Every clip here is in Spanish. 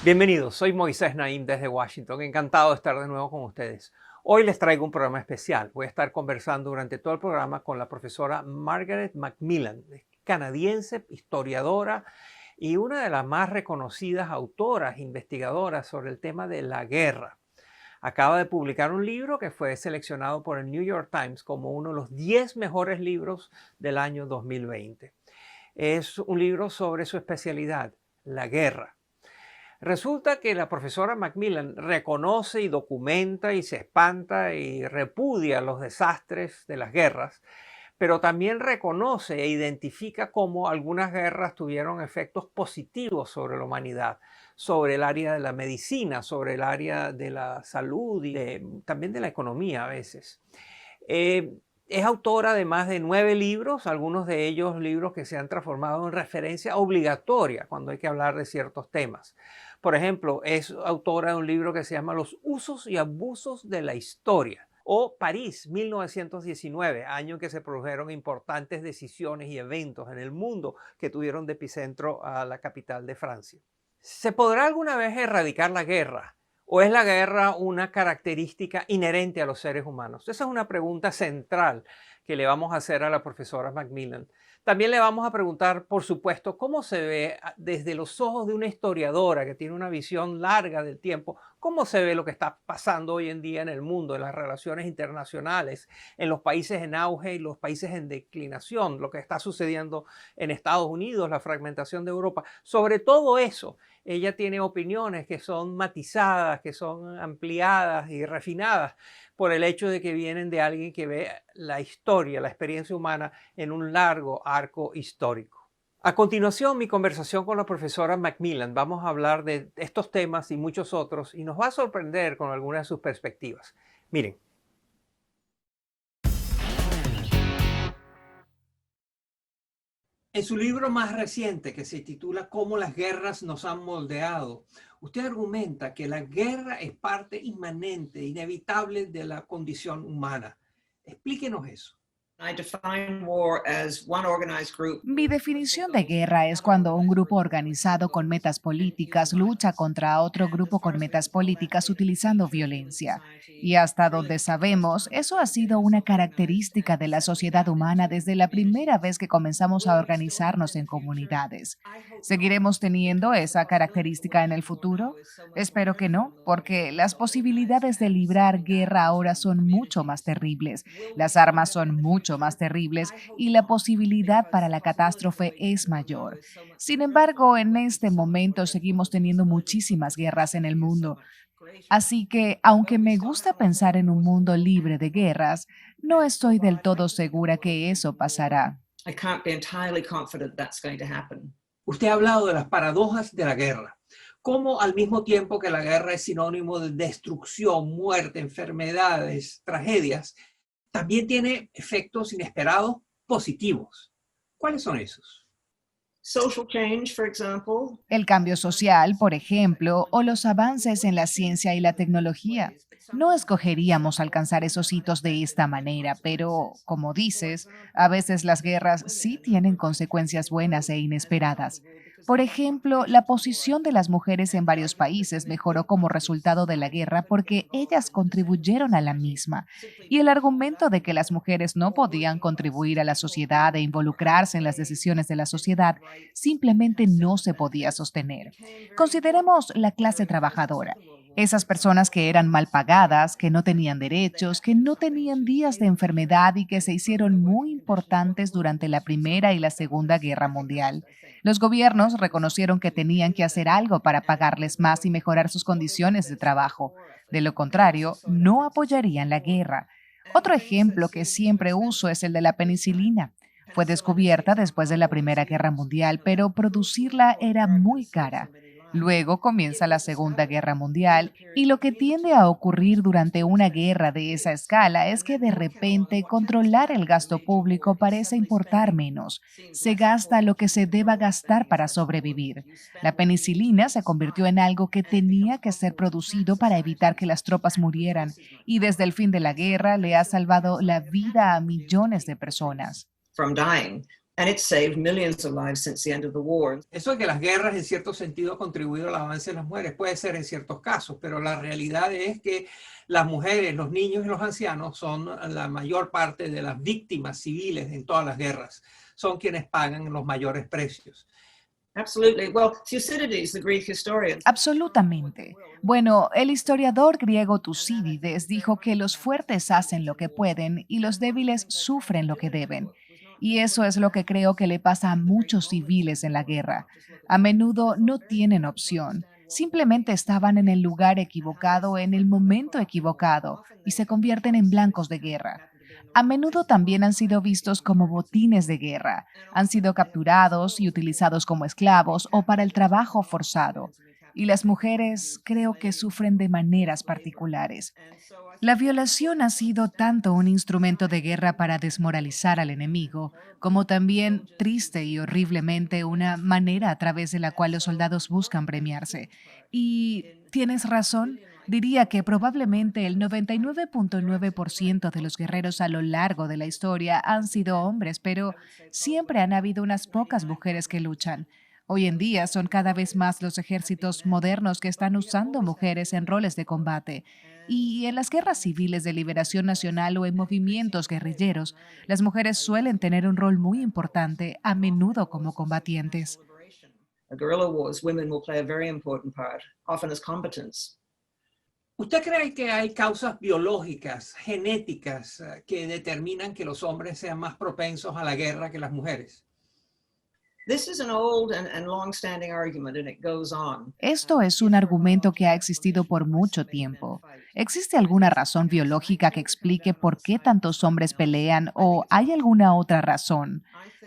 Bienvenidos, soy Moisés Naim desde Washington, encantado de estar de nuevo con ustedes. Hoy les traigo un programa especial. Voy a estar conversando durante todo el programa con la profesora Margaret Macmillan, canadiense, historiadora y una de las más reconocidas autoras, investigadoras sobre el tema de la guerra. Acaba de publicar un libro que fue seleccionado por el New York Times como uno de los 10 mejores libros del año 2020. Es un libro sobre su especialidad, la guerra. Resulta que la profesora Macmillan reconoce y documenta y se espanta y repudia los desastres de las guerras, pero también reconoce e identifica cómo algunas guerras tuvieron efectos positivos sobre la humanidad, sobre el área de la medicina, sobre el área de la salud y también de la economía a veces. Es autora de más de 9 libros, algunos de ellos libros que se han transformado en referencia obligatoria cuando hay que hablar de ciertos temas. Por ejemplo, es autora de un libro que se llama Los usos y abusos de la historia, o París, 1919, año en que se produjeron importantes decisiones y eventos en el mundo que tuvieron de epicentro a la capital de Francia. ¿Se podrá alguna vez erradicar la guerra? ¿O es la guerra una característica inherente a los seres humanos? Esa es una pregunta central que le vamos a hacer a la profesora Macmillan. También le vamos a preguntar, por supuesto, cómo se ve desde los ojos de una historiadora que tiene una visión larga del tiempo, cómo se ve lo que está pasando hoy en día en el mundo, en las relaciones internacionales, en los países en auge y los países en declinación, lo que está sucediendo en Estados Unidos, la fragmentación de Europa. Sobre todo eso, ella tiene opiniones que son matizadas, que son ampliadas y refinadas por el hecho de que vienen de alguien que ve la historia, la experiencia humana en un largo arco histórico. A continuación, mi conversación con la profesora Macmillan. Vamos a hablar de estos temas y muchos otros y nos va a sorprender con algunas de sus perspectivas. Miren. En su libro más reciente, que se titula Cómo las guerras nos han moldeado, usted argumenta que la guerra es parte inmanente, inevitable de la condición humana. Explíquenos eso. Mi definición de guerra es cuando un grupo organizado con metas políticas lucha contra otro grupo con metas políticas utilizando violencia. Y hasta donde sabemos, eso ha sido una característica de la sociedad humana desde la primera vez que comenzamos a organizarnos en comunidades. ¿Seguiremos teniendo esa característica en el futuro? Espero que no, porque las posibilidades de librar guerra ahora son mucho más terribles. Las armas son mucho más terribles y la posibilidad para la catástrofe es mayor. Sin embargo, en este momento seguimos teniendo muchísimas guerras en el mundo. Así que, aunque me gusta pensar en un mundo libre de guerras, no estoy del todo segura que eso pasará. Usted ha hablado de las paradojas de la guerra. Cómo al mismo tiempo que la guerra es sinónimo de destrucción, muerte, enfermedades, tragedias, también tiene efectos inesperados positivos. ¿Cuáles son esos? El cambio social, por ejemplo, o los avances en la ciencia y la tecnología. No escogeríamos alcanzar esos hitos de esta manera, pero, como dices, a veces las guerras sí tienen consecuencias buenas e inesperadas. Por ejemplo, la posición de las mujeres en varios países mejoró como resultado de la guerra porque ellas contribuyeron a la misma. Y el argumento de que las mujeres no podían contribuir a la sociedad e involucrarse en las decisiones de la sociedad simplemente no se podía sostener. Consideremos la clase trabajadora. Esas personas que eran mal pagadas, que no tenían derechos, que no tenían días de enfermedad y que se hicieron muy importantes durante la Primera y la Segunda Guerra Mundial. Los gobiernos reconocieron que tenían que hacer algo para pagarles más y mejorar sus condiciones de trabajo. De lo contrario, no apoyarían la guerra. Otro ejemplo que siempre uso es el de la penicilina. Fue descubierta después de la Primera Guerra Mundial, pero producirla era muy cara. Luego comienza la Segunda Guerra Mundial y lo que tiende a ocurrir durante una guerra de esa escala es que de repente controlar el gasto público parece importar menos. Se gasta lo que se deba gastar para sobrevivir. La penicilina se convirtió en algo que tenía que ser producido para evitar que las tropas murieran y desde el fin de la guerra le ha salvado la vida a millones de personas. And it's saved millions of lives since the end of the war. Eso de que las guerras en cierto sentido han contribuido al avance de las mujeres puede ser en ciertos casos, pero la realidad es que las mujeres, los niños y los ancianos son la mayor parte de las víctimas civiles en todas las guerras. Son quienes pagan los mayores precios. Absolutely. Well, Thucydides, the Greek historian. Absolutamente. Bueno, el historiador griego Tucídides dijo que los fuertes hacen lo que pueden y los débiles sufren lo que deben. Y eso es lo que creo que le pasa a muchos civiles en la guerra. A menudo no tienen opción. Simplemente estaban en el lugar equivocado en el momento equivocado y se convierten en blancos de guerra. A menudo también han sido vistos como botines de guerra. Han sido capturados y utilizados como esclavos o para el trabajo forzado. Y las mujeres creo que sufren de maneras particulares. La violación ha sido tanto un instrumento de guerra para desmoralizar al enemigo, como también, triste y horriblemente, una manera a través de la cual los soldados buscan premiarse. Y tienes razón, diría que probablemente el 99.9% de los guerreros a lo largo de la historia han sido hombres, pero siempre han habido unas pocas mujeres que luchan. Hoy en día son cada vez más los ejércitos modernos que están usando mujeres en roles de combate. Y en las guerras civiles de liberación nacional o en movimientos guerrilleros, las mujeres suelen tener un rol muy importante, a menudo como combatientes. In guerrilla wars, women will play a very important part, often as combatants. ¿Usted cree que hay causas biológicas, genéticas, que determinan que los hombres sean más propensos a la guerra que las mujeres? This is an old and long-standing argument, and it goes on. Esto es un argumento que ha existido por mucho tiempo. ¿Existe alguna razón biológica que explique por qué tantos hombres pelean o hay alguna otra razón?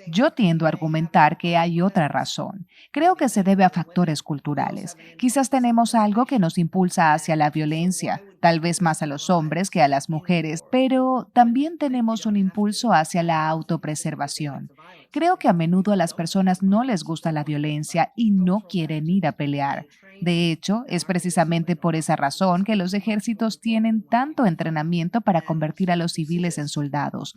Yo tiendo a argumentar que hay otra razón. Creo que se debe a factores culturales. Quizás tenemos algo que nos impulsa hacia la violencia, tal vez más a los hombres que a las mujeres, pero también tenemos un impulso hacia la autopreservación. Creo que a menudo a las personas no les gusta la violencia y no quieren ir a pelear. De hecho, es precisamente por esa razón que los ejércitos tienen tanto entrenamiento para convertir a los civiles en soldados.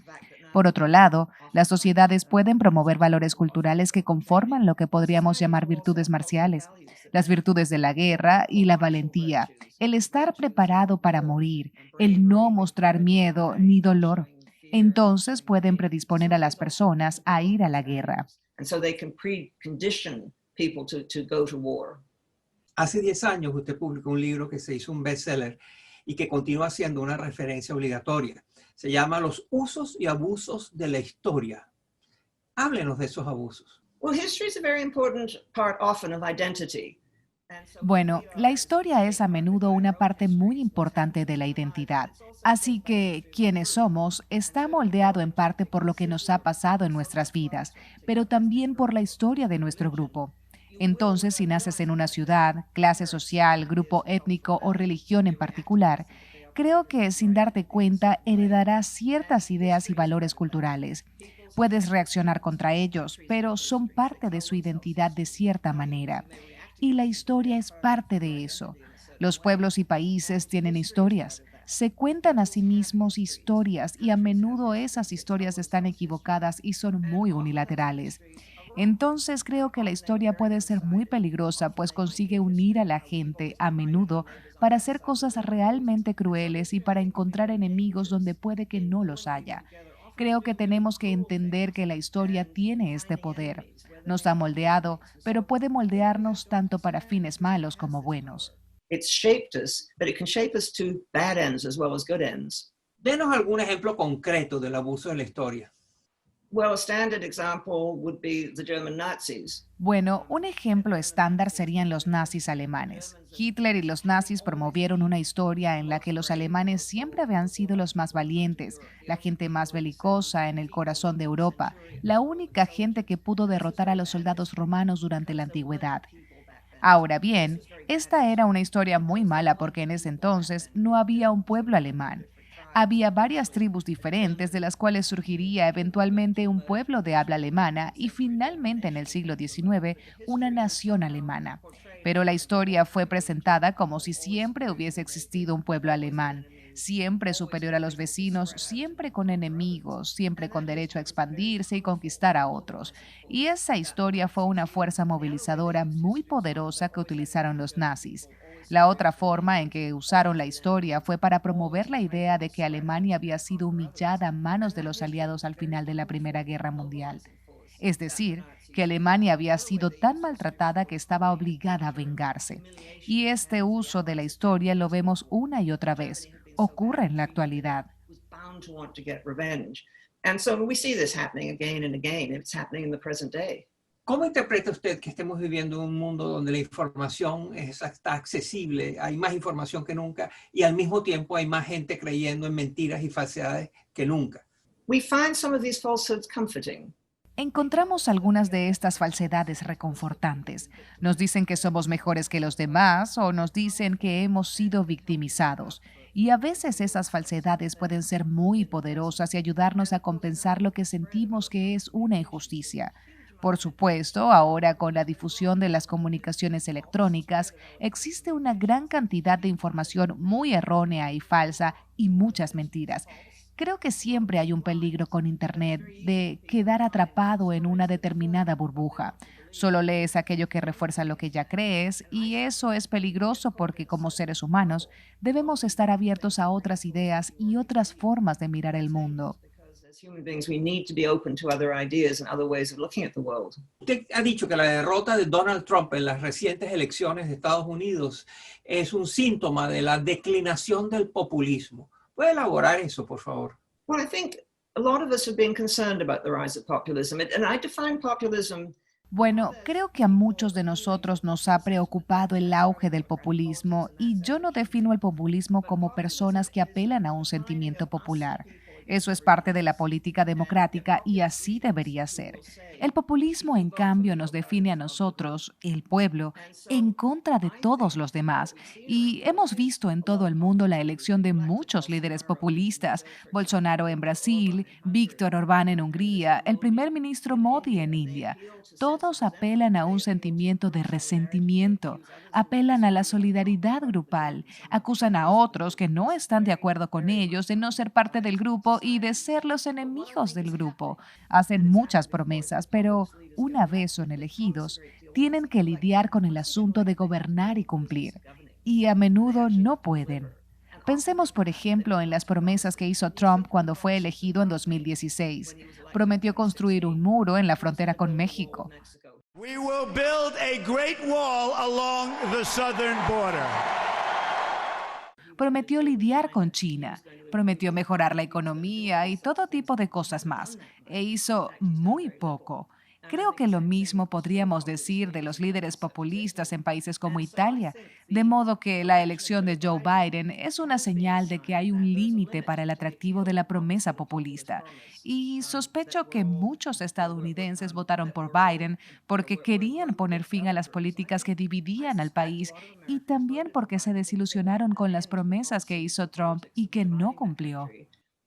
Por otro lado, las sociedades pueden promover valores culturales que conforman lo que podríamos llamar virtudes marciales, las virtudes de la guerra y la valentía, el estar preparado para morir, el no mostrar miedo ni dolor. Entonces pueden predisponer a las personas a ir a la guerra. And so they can precondition people to go to war. Hace 10 años usted publicó un libro que se hizo un bestseller y que continúa siendo una referencia obligatoria. Se llama Los usos y abusos de la historia. Háblenos de esos abusos. Well, history is a very important part often of identity. Bueno, la historia es a menudo una parte muy importante de la identidad. Así que quienes somos está moldeado en parte por lo que nos ha pasado en nuestras vidas, pero también por la historia de nuestro grupo. Entonces, si naces en una ciudad, clase social, grupo étnico o religión en particular, creo que sin darte cuenta heredarás ciertas ideas y valores culturales. Puedes reaccionar contra ellos, pero son parte de su identidad de cierta manera. Y la historia es parte de eso. Los pueblos y países tienen historias. Se cuentan a sí mismos historias y a menudo esas historias están equivocadas y son muy unilaterales. Entonces creo que la historia puede ser muy peligrosa, pues consigue unir a la gente a menudo para hacer cosas realmente crueles y para encontrar enemigos donde puede que no los haya. Creo que tenemos que entender que la historia tiene este poder. Nos ha moldeado, pero puede moldearnos tanto para fines malos como buenos. It's shaped us, but it can shape us to bad ends as well as good ends. Denos algún ejemplo concreto del abuso de la historia. Well, a standard example would be the German Nazis. Bueno, un ejemplo estándar serían los nazis alemanes. Hitler y los nazis promovieron una historia en la que los alemanes siempre habían sido los más valientes, la gente más belicosa en el corazón de Europa, la única gente que pudo derrotar a los soldados romanos durante la antigüedad. Ahora bien, esta era una historia muy mala porque en ese entonces no había un pueblo alemán. Había varias tribus diferentes de las cuales surgiría eventualmente un pueblo de habla alemana y finalmente en el siglo XIX una nación alemana. Pero la historia fue presentada como si siempre hubiese existido un pueblo alemán. siempre superior a los vecinos, siempre con enemigos, siempre con derecho a expandirse y conquistar a otros. Y esa historia fue una fuerza movilizadora muy poderosa que utilizaron los nazis. La otra forma en que usaron la historia fue para promover la idea de que Alemania había sido humillada a manos de los aliados al final de la Primera Guerra Mundial. Es decir, que Alemania había sido tan maltratada que estaba obligada a vengarse. Y este uso de la historia lo vemos una y otra vez. Ocurre en la actualidad. Bound to want to get revenge. And so we see this happening again and again. It's happening in the present day. ¿Cómo interpreta usted que estemos viviendo en un mundo donde la información está accesible, hay más información que nunca y al mismo tiempo hay más gente creyendo en mentiras y falsedades que nunca? We find some of these falsehoods comforting. Encontramos algunas de estas falsedades reconfortantes. Nos dicen que somos mejores que los demás o nos dicen que hemos sido victimizados. Y a veces esas falsedades pueden ser muy poderosas y ayudarnos a compensar lo que sentimos que es una injusticia. Por supuesto, ahora con la difusión de las comunicaciones electrónicas, existe una gran cantidad de información muy errónea y falsa y muchas mentiras. Creo que siempre hay un peligro con Internet de quedar atrapado en una determinada burbuja. Solo lees aquello que refuerza lo que ya crees y eso es peligroso porque como seres humanos debemos estar abiertos a otras ideas y otras formas de mirar el mundo. As human beings, we need to be open to other ideas and other ways of looking at the world. Usted ha dicho que la derrota de Donald Trump en las recientes elecciones de Estados Unidos es un síntoma de la declinación del populismo. ¿Puede elaborar eso, por favor? Well, I think a lot of us have been concerned about the rise of populism. And I define populism. Bueno, creo que a muchos de nosotros nos ha preocupado el auge del populismo y yo no defino el populismo como personas que apelan a un sentimiento popular. Eso es parte de la política democrática y así debería ser. El populismo, en cambio, nos define a nosotros, el pueblo, en contra de todos los demás. Y hemos visto en todo el mundo la elección de muchos líderes populistas. Bolsonaro en Brasil, Víctor Orbán en Hungría, el primer ministro Modi en India. Todos apelan a un sentimiento de resentimiento, apelan a la solidaridad grupal, acusan a otros que no están de acuerdo con ellos de no ser parte del grupo y de ser los enemigos del grupo. Hacen muchas promesas, pero una vez son elegidos, tienen que lidiar con el asunto de gobernar y cumplir. Y a menudo no pueden. Pensemos, por ejemplo, en las promesas que hizo Trump cuando fue elegido en 2016. Prometió construir un muro en la frontera con México. We will build a great wall along the southern border. Prometió lidiar con China, prometió mejorar la economía y todo tipo de cosas más, e hizo muy poco. Creo que lo mismo podríamos decir de los líderes populistas en países como Italia, de modo que la elección de Joe Biden es una señal de que hay un límite para el atractivo de la promesa populista. Y sospecho que muchos estadounidenses votaron por Biden porque querían poner fin a las políticas que dividían al país y también porque se desilusionaron con las promesas que hizo Trump y que no cumplió.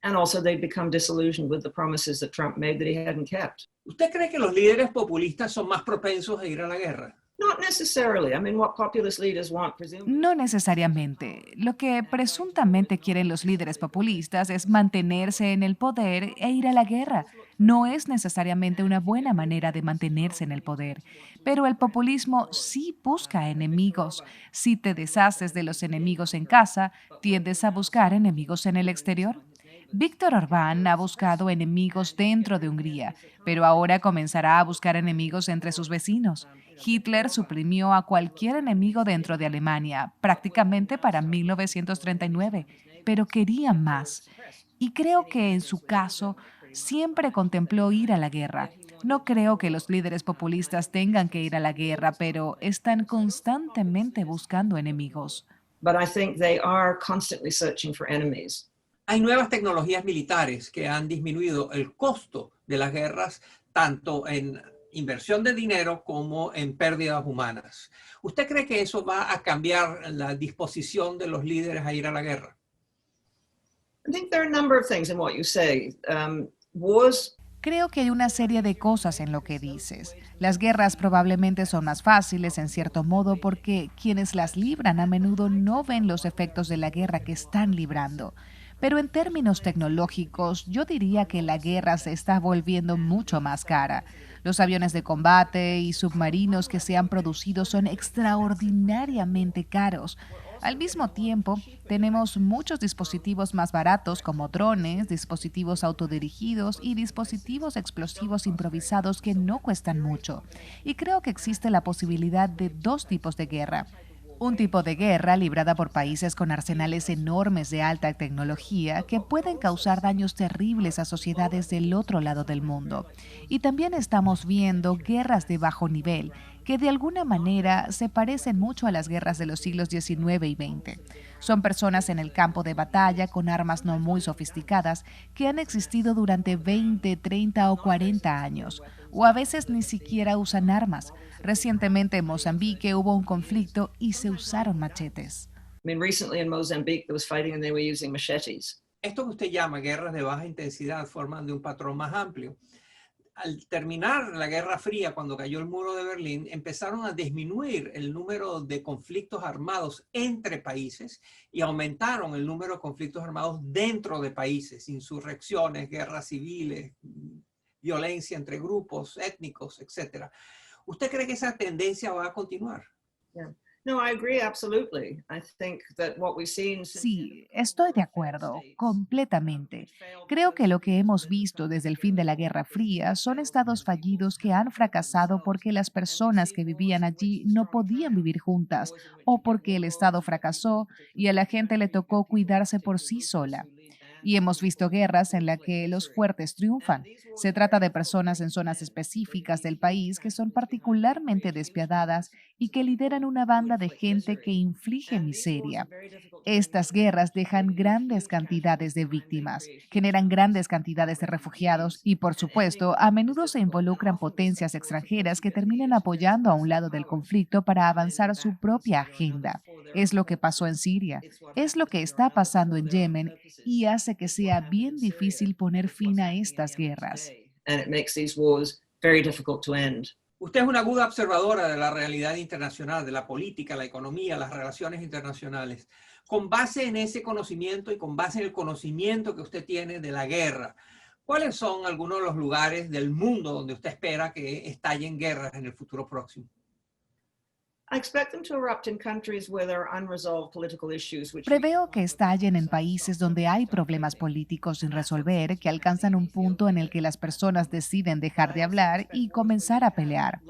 And also they've become disillusioned with the promises that Trump made that he hadn't kept. ¿Usted cree que los líderes populistas son más propensos a ir a la guerra? Not necessarily. I mean, what populist leaders want, presumably. No necesariamente. Lo que presuntamente quieren los líderes populistas es mantenerse en el poder e ir a la guerra. No es necesariamente una buena manera de mantenerse en el poder. Pero el populismo sí busca enemigos. Si te deshaces de los enemigos en casa, tiendes a buscar enemigos en el exterior. Víctor Orbán ha buscado enemigos dentro de Hungría, pero ahora comenzará a buscar enemigos entre sus vecinos. Hitler suprimió a cualquier enemigo dentro de Alemania, prácticamente para 1939, pero quería más. Y creo que en su caso siempre contempló ir a la guerra. No creo que los líderes populistas tengan que ir a la guerra, pero están constantemente buscando enemigos. But I think they are constantly searching for enemies. Hay nuevas tecnologías militares que han disminuido el costo de las guerras, tanto en inversión de dinero como en pérdidas humanas. ¿Usted cree que eso va a cambiar la disposición de los líderes a ir a la guerra? I think there are a number of things in what you say. Wars Creo que hay una serie de cosas en lo que dices. Las guerras probablemente son más fáciles en cierto modo porque quienes las libran a menudo no ven los efectos de la guerra que están librando. Pero en términos tecnológicos, yo diría que la guerra se está volviendo mucho más cara. Los aviones de combate y submarinos que se han producido son extraordinariamente caros. Al mismo tiempo, tenemos muchos dispositivos más baratos como drones, dispositivos autodirigidos y dispositivos explosivos improvisados que no cuestan mucho. Y creo que existe la posibilidad de dos tipos de guerra. Un tipo de guerra librada por países con arsenales enormes de alta tecnología que pueden causar daños terribles a sociedades del otro lado del mundo. Y también estamos viendo guerras de bajo nivel que de alguna manera se parecen mucho a las guerras de los siglos XIX y XX. Son personas en el campo de batalla con armas no muy sofisticadas que han existido durante 20, 30 o 40 años, o a veces ni siquiera usan armas. Recientemente en Mozambique hubo un conflicto y se usaron machetes. I mean, recently in Mozambique, there was fighting and they were using machetes. Esto que usted llama guerras de baja intensidad forman de un patrón más amplio. Al terminar la Guerra Fría, cuando cayó el muro de Berlín, empezaron a disminuir el número de conflictos armados entre países y aumentaron el número de conflictos armados dentro de países, insurrecciones, guerras civiles, violencia entre grupos étnicos, etc. ¿Usted cree que esa tendencia va a continuar? Yeah. No, I agree absolutely. I think that what we've seen Sí, estoy de acuerdo, completamente. Creo que lo que hemos visto desde el fin de la Guerra Fría son estados fallidos que han fracasado porque las personas que vivían allí no podían vivir juntas o porque el Estado fracasó y a la gente le tocó cuidarse por sí sola. Y hemos visto guerras en las que los fuertes triunfan. Se trata de personas en zonas específicas del país que son particularmente despiadadas y que lideran una banda de gente que inflige miseria. Estas guerras dejan grandes cantidades de víctimas, generan grandes cantidades de refugiados y, por supuesto, a menudo se involucran potencias extranjeras que terminan apoyando a un lado del conflicto para avanzar su propia agenda. Es lo que pasó en Siria, es lo que está pasando en Yemen y hace que sea bien difícil poner fin a estas guerras. and it makes these wars very difficult to end. Usted es una aguda observadora de la realidad internacional, de la política, la economía, las relaciones internacionales. Con base en ese conocimiento y con base en el conocimiento que usted tiene de la guerra, ¿cuáles son algunos de los lugares del mundo donde usted espera que estallen guerras en el futuro próximo? I expect them to erupt in countries where there are unresolved political issues which Preveo que estallen en países donde hay problemas políticos sin resolver que alcanzan un punto en el que las personas deciden dejar de hablar y comenzar a pelear.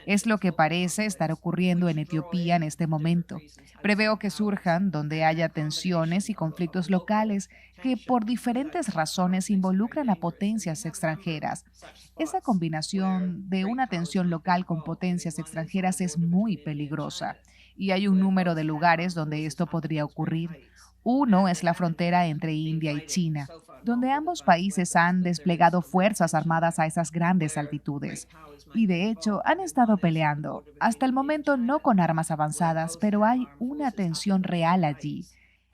Es lo que parece estar ocurriendo en Etiopía en este momento. Preveo que surjan donde haya tensiones y conflictos locales que por diferentes razones involucran a potencias extranjeras. Esa combinación de una tensión local con potencias extranjeras es muy peligrosa y hay un número de lugares donde esto podría ocurrir. Uno es la frontera entre India y China, donde ambos países han desplegado fuerzas armadas a esas grandes altitudes. Y de hecho han estado peleando, hasta el momento no con armas avanzadas, pero hay una tensión real allí.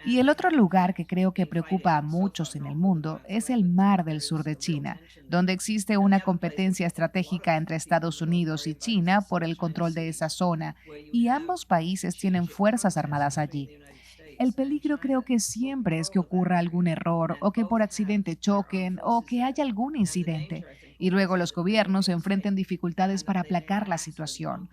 Y el otro lugar que creo que preocupa a muchos en el mundo es el mar del sur de China, donde existe una competencia estratégica entre Estados Unidos y China por el control de esa zona, y ambos países tienen fuerzas armadas allí. El peligro creo que siempre es que ocurra algún error o que por accidente choquen o que haya algún incidente y luego los gobiernos enfrenten dificultades para aplacar la situación,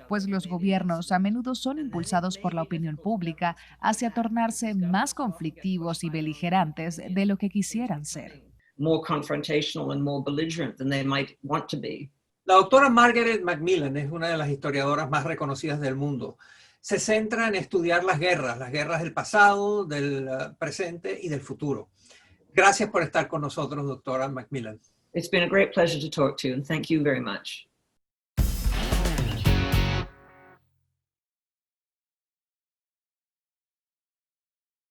pues los gobiernos a menudo son impulsados por la opinión pública hacia tornarse más conflictivos y beligerantes de lo que quisieran ser. more confrontational and more belligerent than they might want to be. La doctora Margaret Macmillan es una de las historiadoras más reconocidas del mundo. Se centra en estudiar las guerras del pasado, del presente y del futuro. Gracias por estar con nosotros, doctora Macmillan. It's been a great pleasure to talk to you, and thank you very much.